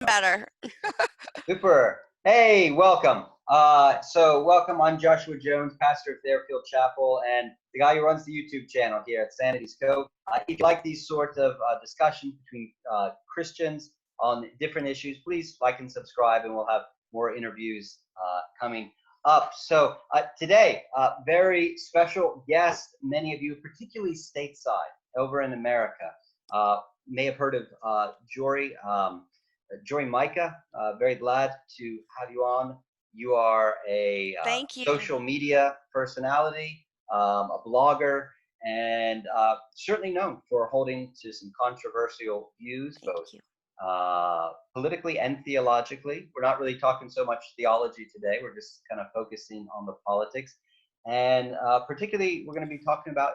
Better. Super. Hey, welcome. Welcome. I'm Joshua Jones, pastor of Fairfield Chapel, and the guy who runs the YouTube channel here at Sanity's Cove. If you like these sorts of discussions between Christians on different issues, please like and subscribe, and we'll have more interviews coming up. So today, very special guest. Many of you, particularly stateside over in America, may have heard of Jory. Jory Micah, very glad to have you on. You are a Thank you. social media personality, a blogger, and certainly known for holding to some controversial views, both politically and theologically. We're not really talking so much theology today. We're just kind of focusing on the politics. And particularly, we're going to be talking about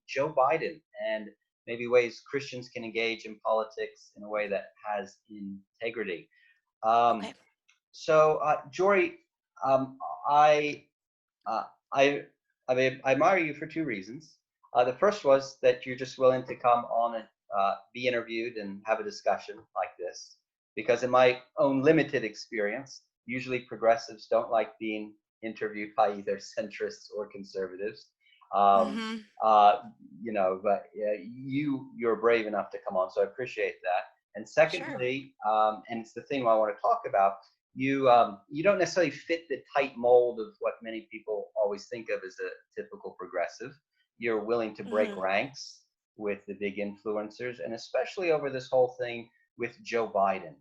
Joe Biden and maybe ways Christians can engage in politics in a way that has integrity. So, Jory, I admire you for two reasons. The first was that you're just willing to come on and be interviewed and have a discussion like this, because in my own limited experience, usually progressives don't like being interviewed by either centrists or conservatives. But you're brave enough to come on, so I appreciate that. And secondly, and it's the thing I want to talk about, you don't necessarily fit the tight mold of what many people always think of as a typical progressive. You're willing to break ranks with the big influencers, and especially over this whole thing with Joe Biden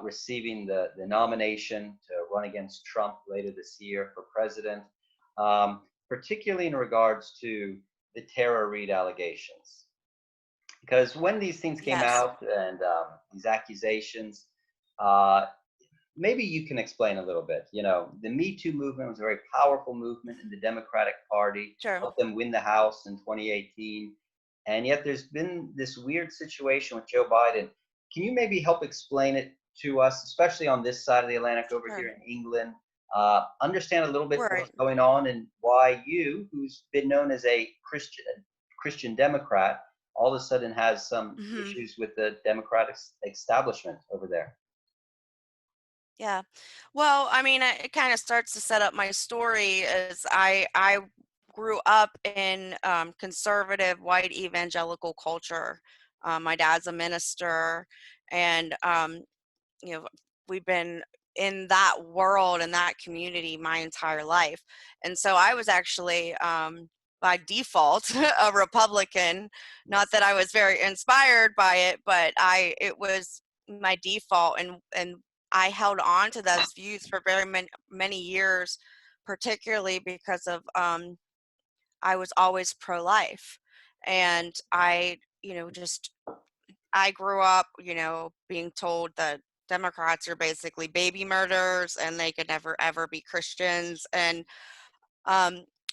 receiving the nomination to run against Trump later this year for president, particularly in regards to the Tara Reade allegations. Because when these things came out and these accusations, maybe you can explain a little bit. You know, the Me Too movement was a very powerful movement in the Democratic Party, helped them win the House in 2018. And yet there's been this weird situation with Joe Biden. Can you maybe help explain it to us, especially on this side of the Atlantic over here in England? Understand a little bit what's going on and why you, who's been known as a Christian Democrat, all of a sudden has some issues with the Democratic establishment over there. Yeah. Well, I mean, it kind of starts to set up my story as I grew up in conservative white evangelical culture. My dad's a minister, and we've been in that world and that community my entire life. And so I was actually by default a Republican. Not that I was very inspired by it, but it was my default, and I held on to those views for very many years, particularly because of I was always pro-life, and I grew up, being told that Democrats are basically baby murderers and they could never ever be Christians. And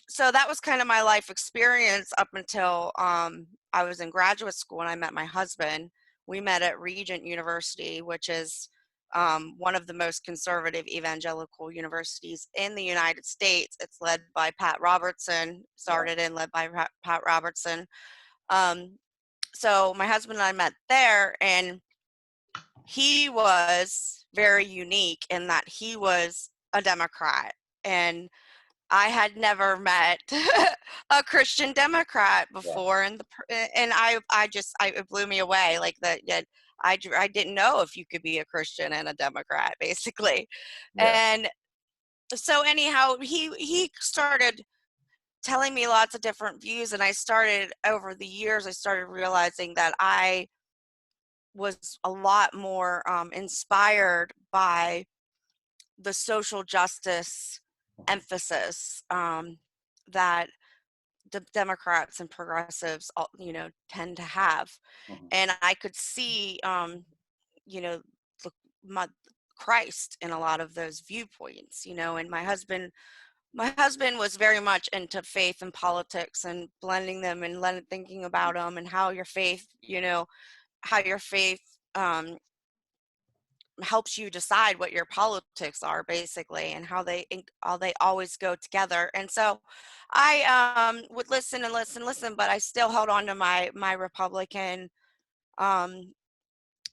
so that was kind of my life experience up until I was in graduate school and I met my husband. We met at Regent University, which is one of the most conservative evangelical universities in the United States. It's led by Pat Robertson, started and led by Pat Robertson. So my husband and I met there, and he was very unique in that he was a Democrat, and I had never met a Christian Democrat before, and it blew me away. Like that, I didn't know if you could be a Christian and a Democrat, basically. And so anyhow, he started telling me lots of different views, and over the years I started realizing that I was a lot more inspired by the social justice emphasis that the Democrats and progressives, tend to have. And I could see, Christ in a lot of those viewpoints, and my husband was very much into faith and politics and blending them and thinking about them and how your faith, helps you decide what your politics are, basically, and how they always go together. And so I would listen and listen, but I still held on to my Republican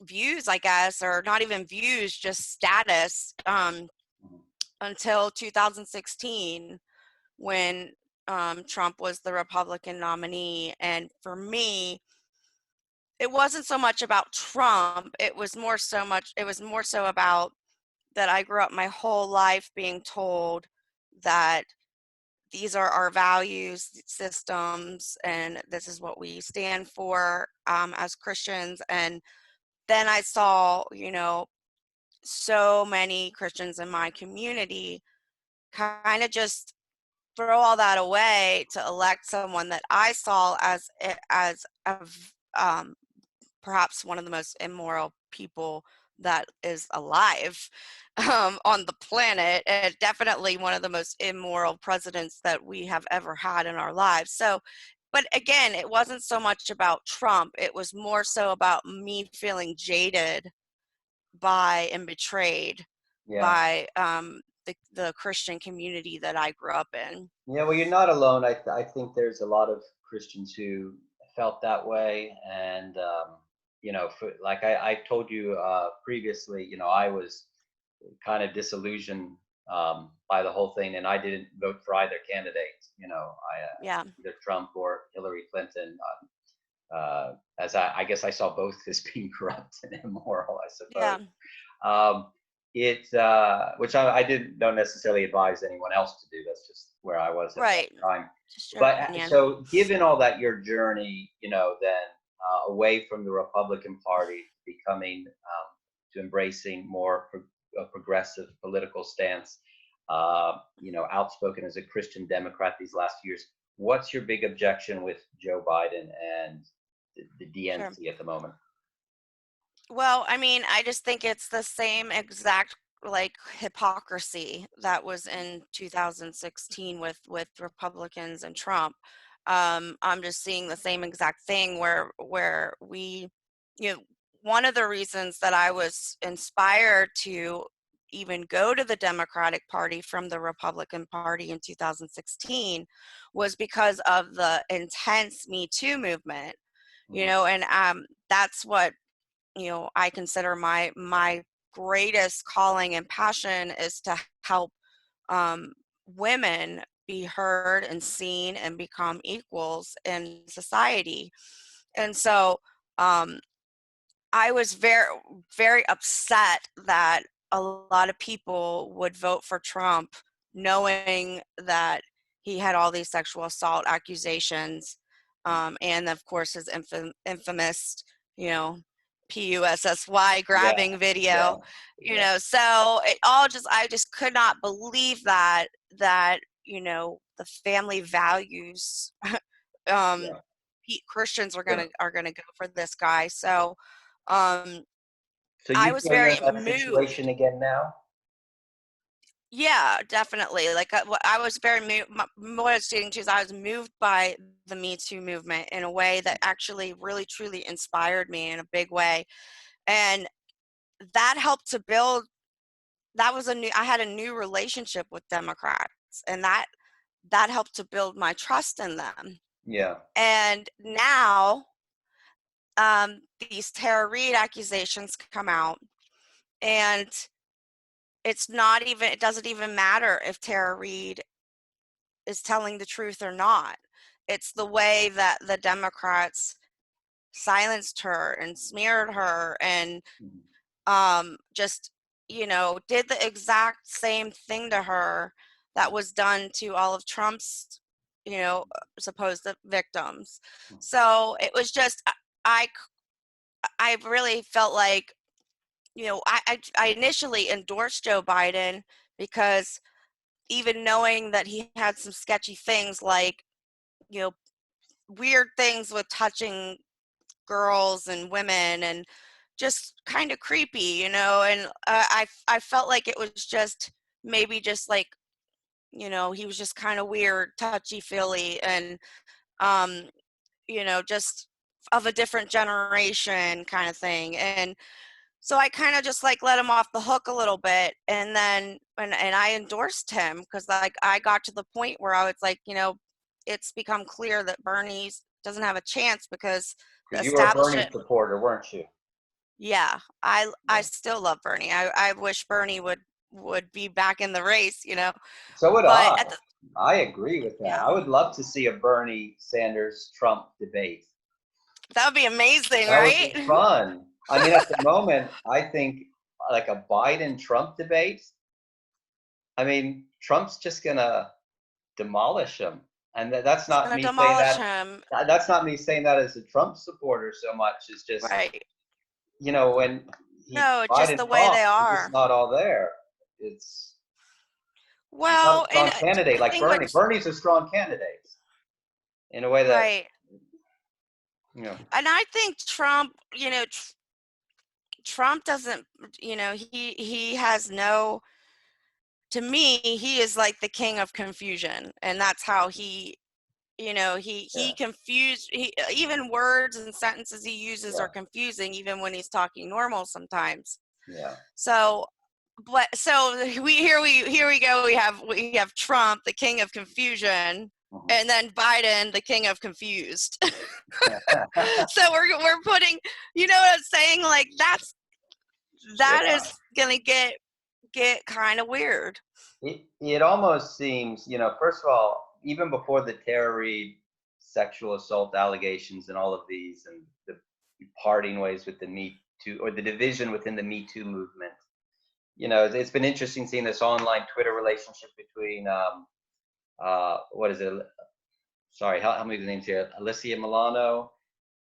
views, I guess, or not even views, just status, Mhm. until 2016 when Trump was the Republican nominee. And for me, it wasn't so much about Trump. It was more so about that I grew up my whole life being told that these are our values systems and this is what we stand for, as Christians. And then I saw, so many Christians in my community kind of just throw all that away to elect someone that I saw as perhaps one of the most immoral people that is alive, on the planet, and definitely one of the most immoral presidents that we have ever had in our lives. So, but again, it wasn't so much about Trump. It was more so about me feeling jaded by and betrayed Yeah. by the Christian community that I grew up in. Yeah, well, you're not alone. I think there's a lot of Christians who felt that way, and like I told you previously, I was kind of disillusioned by the whole thing, and I didn't vote for either candidate. Yeah, Either Trump or Hillary Clinton, as I guess I saw both as being corrupt and immoral, I suppose. yeah, Um, which I didn't don't necessarily advise anyone else to do. That's just where I was at right. that time. Just your But opinion. so, given all that, your journey, then away from the Republican Party, becoming to embracing more a progressive political stance, outspoken as a Christian Democrat these last years. What's your big objection with Joe Biden and the Sure. DNC at the moment? Well, I mean, I just think it's the same exact like hypocrisy that was in 2016 with Republicans and Trump. I'm just seeing the same exact thing where you know, one of the reasons that I was inspired to even go to the Democratic Party from the Republican Party in 2016 was because of the intense Me Too movement. Mhm. And that's what I consider my greatest calling and passion is to help um, women be heard and seen and become equals in society. And so um, I was very, very upset that a lot of people would vote for Trump knowing that he had all these sexual assault accusations. And of course, his infamous, you know, PUSSY Yeah, grabbing yeah, video, yeah, so I just could not believe that, the family values, um, yeah. Christians are Yeah. gonna go for this guy. So um, So I you was feel you're in very that situation moved. again now? Yeah, definitely. Like I was very moved. What I was stating too is I was moved by the Me Too movement in a way that actually really truly inspired me in a big way, and that helped to build. That was a new. I had a new relationship with Democrats, and that helped to build my trust in them. Yeah. And now, these Tara Reid accusations come out, and it doesn't even matter if Tara Reid is telling the truth or not. It's the way that the Democrats silenced her and smeared her and Mhm. just, did the exact same thing to her that was done to all of Trump's, supposed victims. Mhm. So it was just, I, I really felt like, I initially endorsed Joe Biden because even knowing that he had some sketchy things like, you know, weird things with touching girls and women and just kind of creepy, and I felt like it was just maybe just like, he was just kind of weird, touchy feely, and um, just of a different generation kind of thing. And so I kind of just like let him off the hook a little bit, and then and I endorsed him because like I got to the point where I was like, it's become clear that Bernie doesn't have a chance because the Because you were a Bernie establishment. supporter, weren't you? Yeah, I Yeah. still love Bernie. I wish Bernie would be back in the race, you know. So would But I. at the I agree with that. yeah, I would love to see a Bernie Sanders Trump debate. that would be amazing, That would right? be fun. I mean, at the moment, I think like a Biden Trump debate, I mean, Trump's just gonna demolish him. And that's He's not gonna me saying demolish that. him, That's not me saying that as a Trump supporter so much. It's just, right? when No, just Biden the way they talks, he's just are. not all there. It's he's not a Well, and strong candidate I like think Bernie. what's Bernie's a strong candidate in a way that right, you know. and I think Trump, Trump doesn't, he has no. To me, he is like the king of confusion, and that's how he Yeah, confused even words and sentences he uses yeah, are confusing even when he's talking normal sometimes. yeah. So but so we go, we have Trump, the king of confusion, Mhm. and then Biden, the king of confused. So we're putting, you know what I'm saying, like that Yeah. is gonna get kind of weird. It almost seems, first of all, even before the Tara Reade sexual assault allegations and all of these, and the parting ways with the Me Too, or the division within the Me Too movement, it's been interesting seeing this online Twitter relationship between, what is it? Sorry, help me with the names here. Alyssa Milano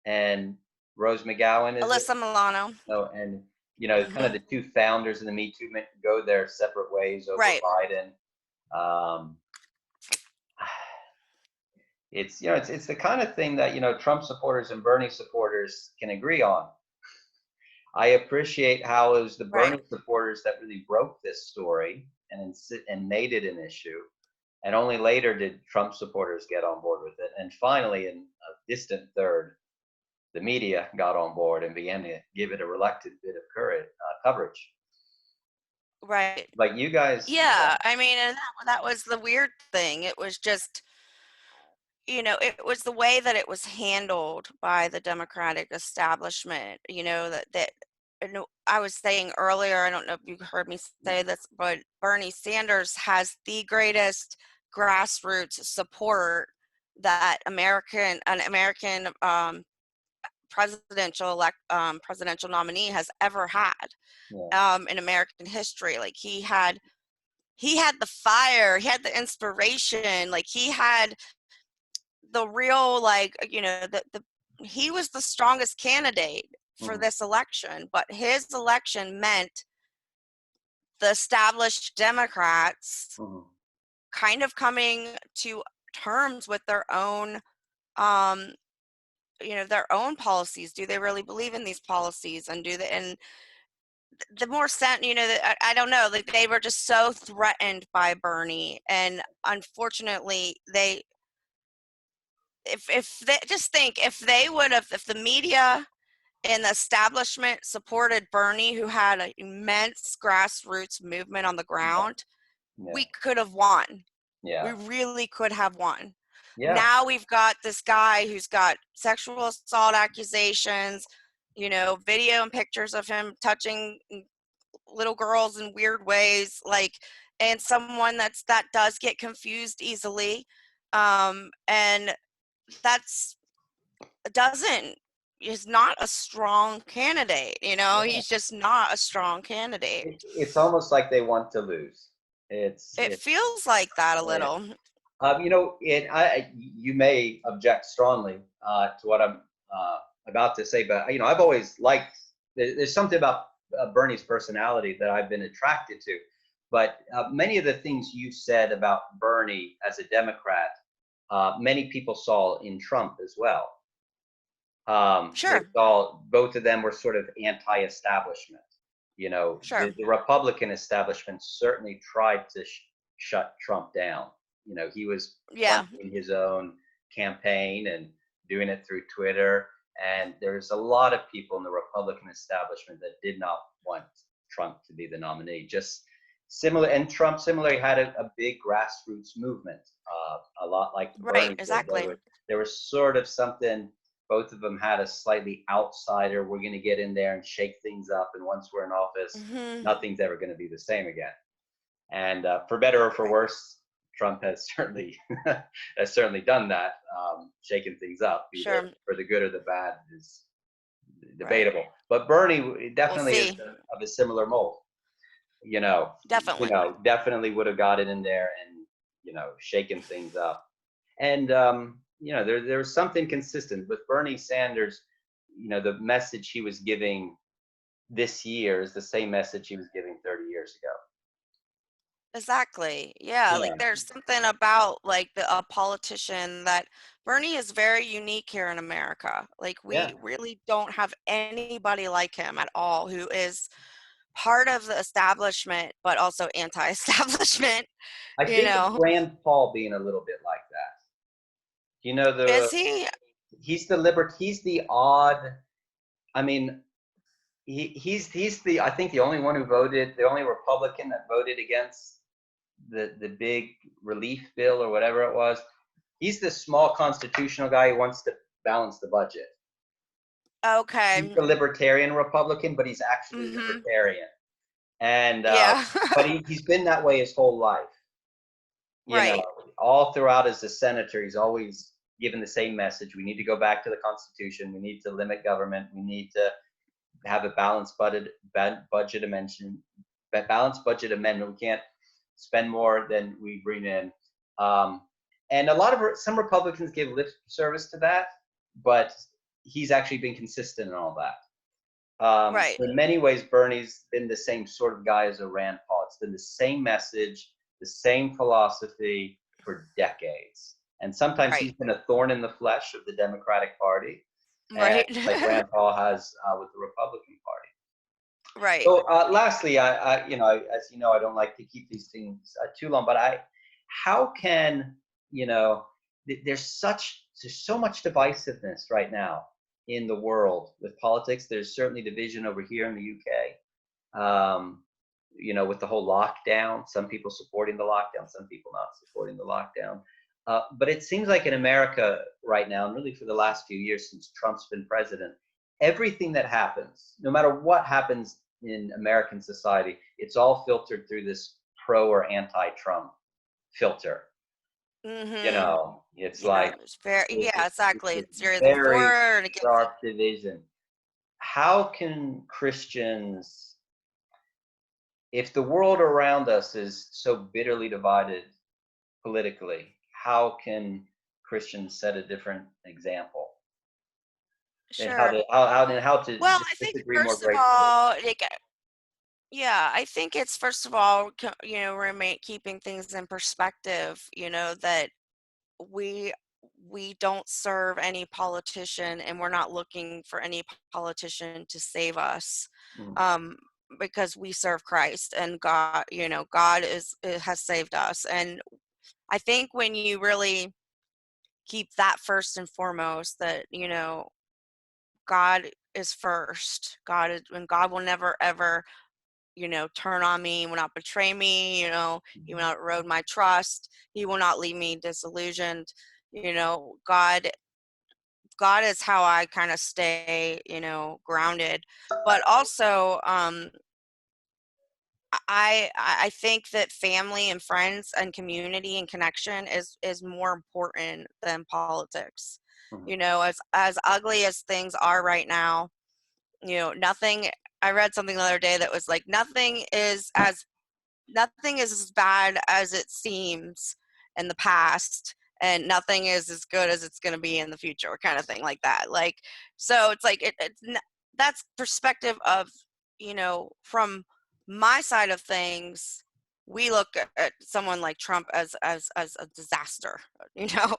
and Rose McGowan, is it? Alyssa Milano. No, and kind of Hmm. the two founders of the Me Too movement go their separate ways over Right. Biden. Um, it's the kind of thing that Trump supporters and Bernie supporters can agree on. I appreciate how it was the Right. Bernie supporters that really broke this story and made it an issue, and only later did Trump supporters get on board with it. And finally, in a distant third, the media got on board and began to give it a reluctant bit of coverage. Right. But you guys, yeah, Yeah, I mean, and that was the weird thing. It was just, it was the way that it was handled by the Democratic establishment, I was saying earlier, I don't know if you heard me say this, but Bernie Sanders has the greatest grassroots support that an American presidential nominee has ever had yeah, in American history. Like he had the fire, he had the inspiration, like he had the real, like, he was the strongest candidate for mhm, this election, but his election meant the established Democrats mhm, kind of coming to terms with um their own policies. Do they really believe in these policies, and do they, and the more sent, I don't know, like they were just so threatened by Bernie, and unfortunately they, if they just think, if they would have, if the media and the establishment supported Bernie, who had an immense grassroots movement on the yeah, ground, yeah, we could have won. We yeah, really could have won. yeah, Now we've got this guy who's got sexual assault accusations, video and pictures of him touching little girls in weird ways, like, and someone that does get confused easily, and that's doesn't is not a strong candidate. yeah. He's just not a strong candidate. It's almost like they want to lose. It It's feels like that a yeah. little. You may object strongly to what I'm about to say, but I've always liked. There's something about Bernie's personality that I've been attracted to. But many of the things you said about Bernie as a Democrat, many people saw in Trump as well. They Sure. saw both of them were sort of anti-establishment. Sure. The Republican establishment certainly tried to shut Trump down. He was Yeah. funding his own campaign and doing it through Twitter. And there's a lot of people in the Republican establishment that did not want Trump to be the nominee. Just similar, and Trump similarly had a big grassroots movement, a lot like Right. Bernie did. Exactly. There was sort of something. both of them had a slightly outsider, we're going to get in there and shake things up, and once we're in office, Mhm. nothing's ever going to be the same again. And for better or for Right. worse, Trump has certainly has certainly done that, shaking things up. Either Sure. for the good or the bad is Right. debatable. But Bernie We'll definitely is see. of a similar mold. You know, Definitely. definitely would have got it in there and shaken things up. And there's something consistent with Bernie Sanders. The message he was giving this year is the same message he was giving 30 years ago. Exactly. Yeah, like Yeah, there's something about like a politician that Bernie is very unique here in America. Like yeah. we really don't have anybody like him at all who is part of the establishment but also anti-establishment, I you think of know. Rand Paul being a little bit like that. You know, Is he? he's the odd. I mean, he's the I think the only one who voted, the only Republican that voted against the big relief bill or whatever it was. He's the small constitutional guy who wants to balance the budget. He's Okay. the libertarian Republican, but he's actually Mhm. libertarian. And Yeah. but he's been that way his whole life. You know, Right. all throughout as a senator, he's always given the same message. We need to go back to the Constitution. We need to limit government. We need to have a budget amendment. Balanced budget amendment. We can't spend more than we bring in. Um, and some Republicans give lip service to that, but he's actually been consistent in all that. Right. So in many ways, Bernie's been the same sort of guy as a Rand Paul. It's been the same message, the same philosophy for decades. And sometimes Right. he's been a thorn in the flesh of the Democratic Party, and Right. like Rand Paul has with the Republican Party. Right. So, lastly, as you know, I don't like to keep these things too long, but how can you know, there's so much divisiveness right now in the world with politics. There's certainly division over here in the UK. With the whole lockdown, some people supporting the lockdown, some people not supporting the lockdown. But it seems like in America right now, and really for the last few years since Trump's been president, everything that happens, no matter what happens in American society, it's all filtered through this pro or anti-Trump filter. Mhm. It's Yeah, like it's very yeah, exactly. it's It's you're for very or against it. sharp division. How can Christians, if the world around us is so bitterly divided politically, how can Christians set a different example and Sure. how to Well, I think disagree more first of gracefully? all, yeah, I think it's first of all, remain keeping things in perspective, that we we don't serve any politician and we're not looking for any politician to save us. Mm, Um because we serve Christ and God, God has saved us. And I think when you really keep that first and foremost, that, God is first. And God will never ever, turn on me, will not betray me, he will mm, not erode my trust. He will not leave me disillusioned. God is how I kind of stay, grounded. But also, I think that family and friends and community and connection is more important than politics. mm, As ugly as things are right now, nothing. I read something the other day that was like nothing is as bad as it seems in the past, and nothing is as good as it's going to be in the future, kind of thing, like that. Like, so it's like that's perspective of, from my side of things. We look at someone like Trump as a disaster, you know.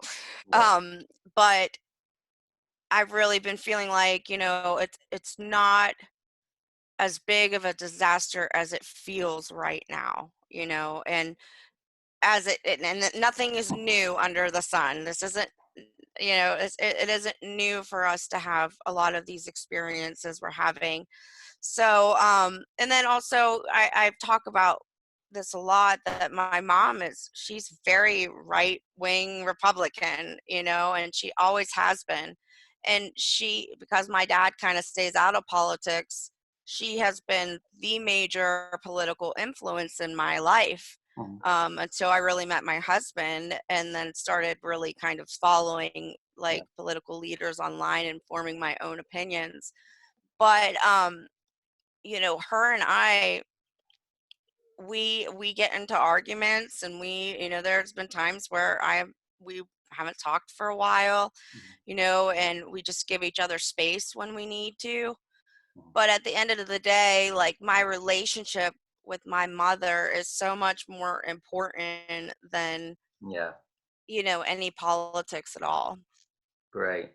right. um but I've really been feeling like, it's not as big of a disaster as it feels right now, and and nothing is new under the sun. This isn't, it isn't new for us to have a lot of these experiences we're having. So, and then also I've talked about this a lot, that my mom she's very right wing Republican, and she always has been. And she, because my dad kind of stays out of politics, she has been the major political influence in my life, Mhm. until I really met my husband and then started really kind of following Yeah. like political leaders online and forming my own opinions. But her and I, we get into arguments, and there's been times where we haven't talked for a while, Mhm. and we just give each other space when we need to. Mhm. But at the end of the day, like, my relationship with my mother is so much more important than, Yeah. any politics at all. Great.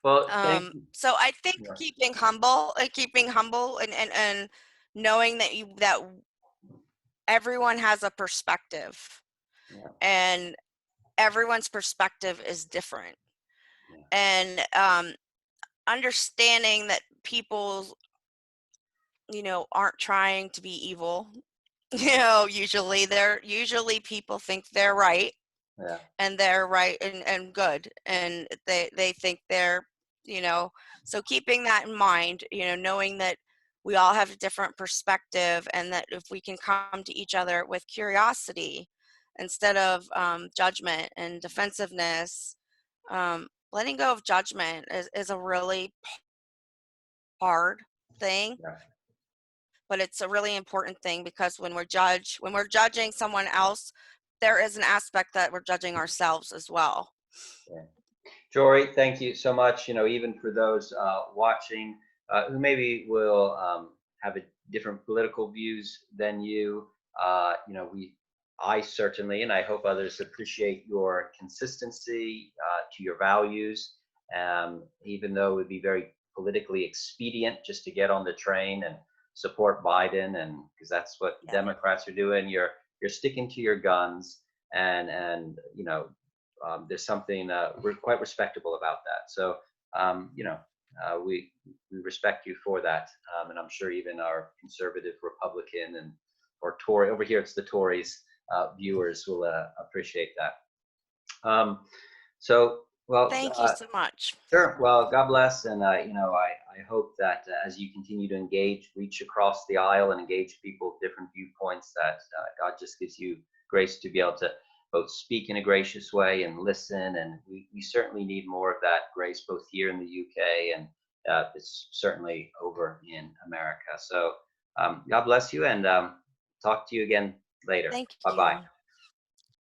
Well, thank you. So I think Yeah. keeping humble and knowing that everyone has a perspective, Yeah. and everyone's perspective is different. Yeah. And understanding that people, aren't trying to be evil. Usually people think they're right, Yeah. and they're right and good, and they think they're, you know so keeping that in mind, knowing that we all have a different perspective, and that if we can come to each other with curiosity instead of judgment and defensiveness. Letting go of judgment is a really hard thing, Yeah. but it's a really important thing, because when we're judging someone else, there is an aspect that we're judging ourselves as well. Yeah. Jory, thank you so much. Even for those watching who maybe will have a different political views than you, I certainly, and I hope others appreciate your consistency to your values. Even though it would be very politically expedient just to get on the train and support Biden, and because that's what the Yeah. Democrats are doing, you're sticking to your guns, and there's something we're quite respectable about that. So um, you know, we respect you for that, and I'm sure even our conservative Republican and or Tory over here, it's the Tories viewers will appreciate that. So well, Thank you so much. sure. Well, God bless, and I hope that as you continue to engage, reach across the aisle and engage people with different viewpoints, that God just gives you grace to be able to both speak in a gracious way and listen. And we certainly need more of that grace, both here in the UK and it's certainly over in America. So God bless you, and talk to you again later. Thank Bye bye. you.